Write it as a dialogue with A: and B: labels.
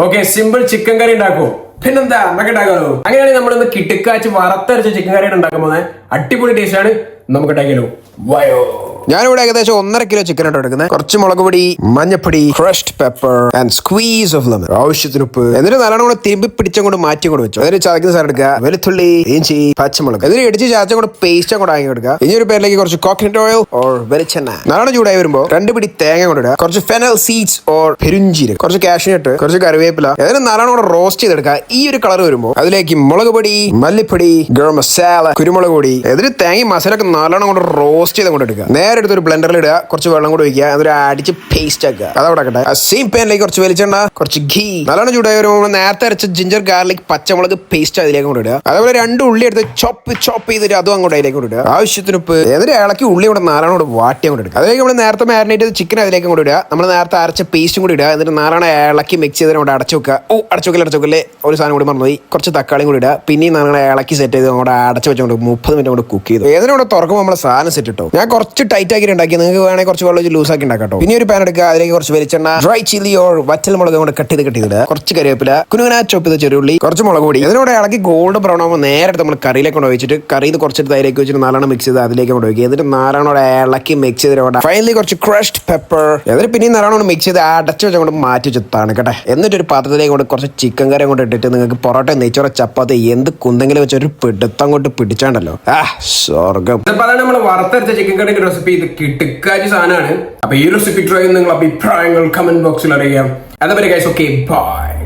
A: Okay, simple chicken കറി ഉണ്ടാക്കുമോ? പിന്നെന്താ, നമുക്ക് ഉണ്ടാക്കാമല്ലോ. അങ്ങനെയാണെങ്കിൽ നമ്മളിന്ന് കിടുക്കാച്ച് വറുത്തരച്ച ചിക്കൻ കറിയാണ് ഉണ്ടാക്കാൻ പോകുന്നത്. അടിപൊളി ടേസ്റ്റ് ആണ്, നമുക്ക് ഉണ്ടാക്കിയാലോ. വയോ. ഞാനിവിടെ ഏകദേശം 1.5 കിലോ ചിക്കൻ ആയിട്ട് എടുക്കുന്നത്. കുറച്ച് മുളക് പൊടി, മഞ്ഞപ്പൊടി, crushed pepper and squeeze of lemon, ആവശ്യത്തിന് ഉപ്പ്. എന്നിട്ട് നല്ലോണം കൂടെ തിരുമ്പി പിടിച്ചങ്ങോട്ട് മാറ്റി കൊണ്ട് വെച്ചു. അതിന് ചതക്കുന്ന സാധനം എടുക്കുക, വെളുത്തുള്ളി, ഇഞ്ചി, പച്ചമുളക്. ഇതിന് ഇടിച്ച് ചതച്ചും കൂടെ പേസ്റ്റ് അങ്ങോട്ട് ആക്കി എടുക്കുക. ഇനി ഒരു പേരിലേക്ക് കുറച്ച് കോക്കനട്ട് ഓയിൽ ഓർ വെളിച്ചെണ്ണ. നല്ലോണം ചൂടായി വരുമ്പോൾ 2 പിടി തേങ്ങ കൊണ്ടിടുക, കുറച്ച് ഫെനൽ സീഡ്സ് ഓർ പെരുംജീരകം, കുറച്ച് കാഷ്യൂനട്ട്, കുറച്ച് കറിവേപ്പില. അതിന് നല്ലോണം കൂടെ റോസ്റ്റ് ചെയ്തെടുക്കുക. ഈ ഒരു കളർ വരുമ്പോൾ അതിലേക്ക് മുളക് പൊടി, മല്ലിപ്പൊടി, ഗരം മസാല, കുരുമുളക് പൊടി. ഇതിന് തേങ്ങ മസാല ഒക്കെ നല്ലോണം കൊണ്ട് റോസ്റ്റ് ചെയ്ത് കൊണ്ട് എടുക്കുക. നേരെ എടുത്തൊരു ബ്ലെൻഡറിൽ ഇടുക, കുറച്ച് വെള്ളം കൂടി ഒഴിക്കുക, എന്നിട്ട് അടിച്ച് പേസ്റ്റ് ആക്കുക. അതവിടെ ആക്കട്ടെ. ആ സെയിം പാനിലേക്ക് കുറച്ച് വെളിച്ചെണ്ണ, കുറച്ച് ഘീ. നല്ലോണം ചൂടായി വരുമ്പോൾ നേരത്തെ അരച്ച ജിഞ്ചർ ഗാർലിക് പച്ചമുളക് പേസ്റ്റ് അതിലേക്ക് കൊണ്ട് ഇടുക. അതേപോലെ 2 ഉള്ളി എടുത്ത് ചോപ്പ് ചെയ്തിട്ട് അതും അങ്ങോട്ട് അതിലേക്ക് കൊണ്ട് ഇടുക. ആവശ്യത്തിന് ഉപ്പ്. എന്നിട്ട് ഇളക്കി ഉള്ളി കൂടെ നല്ലോണം കൂടെ വാട്ടി അങ്ങോട്ട് എടുക്കുക. അതിലേക്ക് നമ്മൾ നേരത്തെ മാരിനേറ്റ് ചെയ്ത് ചിക്കൻ അതിലേക്ക് കൊണ്ട് ഇടുക. നമ്മൾ നേരത്തെ അരച്ച പേസ്റ്റും കൂടി ഇടുക. എന്നിട്ട് നല്ലോണം ഇളക്കി മിക്സ് ചെയ്തിട്ട് അങ്ങോട്ട് അടച്ചു വെക്കുക. അടച്ചുവെക്കല്ലേ ഒരു സാധനം കൂടി മറന്നുപോയി. കുറച്ച് തക്കാളിയും കൂടി ഇടുക. പിന്നെയും നല്ലോണം ഇളക്കി സെറ്റ് ചെയ്ത് അങ്ങോട്ട് അടച്ചു വെച്ചുകൊണ്ട് 30 മിനിറ്റ് കൊണ്ട് കുക്ക് ചെയ്തു. ഏതിനോട് തുറക്കുമ്പോൾ നമ്മൾ സാധനം സെറ്റ് ഇട്ടോ. ഞാൻ കുറച്ച് ടൈറ്റ് ആക്കി ഉണ്ടാക്കി, നിങ്ങൾക്ക് വേണമെങ്കിൽ കുറച്ച് വെള്ളം ലൂസ് ആക്കി ഉണ്ടാക്കാം. പിന്നെ ഒരു പാൻ എടുക്കുക, അതിലേക്ക് കുറച്ച് വെളിച്ചെണ്ണ, ഡ്രൈ ചില്ലി ഓർ വറ്റൽ മുളക് കൊണ്ട് കട്ട് ചെയ്തിടുക, കുറച്ച് കറിവേപ്പില, കുനുകുനാ ചോപ്പ് ചെയ്ത ചെറുള്ളി, കുറച്ച് മുളക് പൊടി. ഇതിനോട് ഇളക്കി ഗോൾഡ് ബ്രൗൺ ആകുമ്പോൾ നേരെ നമ്മൾ കറിയിലേക്ക് കൊണ്ട് ഒഴിച്ചിട്ട് കറിയിൽ കുറച്ചിട്ട് അതിലേക്ക് വെച്ചിട്ട് നല്ലോണം മിക്സ് ചെയ്ത് അതിലേക്ക് കൊണ്ട് ഒഴിക്കുക. എന്നിട്ട് നല്ലോണം ഇളക്കി മിക്സ് ചെയ്തിട്ട് ഫൈനലി കുറച്ച് ക്രഷ്ഡ് പെപ്പർ. എന്നിട്ട് പിന്നെ നല്ലോണം മിക്സ് ചെയ്ത് അടച്ചു വെച്ചുകൊണ്ട് മാറ്റി വെച്ച് തണുക്കട്ടെ. എന്നിട്ട് ഒരു പാത്രത്തിലേക്ക് കൊണ്ട് കുറച്ച് ചിക്കൻ കറി കൊണ്ട് ഇട്ടിട്ട് നിങ്ങൾക്ക് പൊറോട്ട, നെയ്ച്ചോറ, ചപ്പാത്തി എന്ത് കുന്തെങ്കിലും വെച്ച് ഒരു പിടുത്തം കൊണ്ട് പിടിച്ചാണ്ടല്ലോ, സ്വർഗം. നമ്മൾ വറുത്തരച്ച ചിക്കൻ കറിയുടെ റെസിപ്പി ഇത് കിട്ടുക്കാച്ച സാധനമാണ്. അപ്പൊ ഈ റെസിപ്പി ട്രൈ നിങ്ങൾ അഭിപ്രായങ്ങൾ കമന്റ് ബോക്സിൽ അറിയാം. അതുവരെ ഗൈസ്, ഓക്കെ, ബൈ.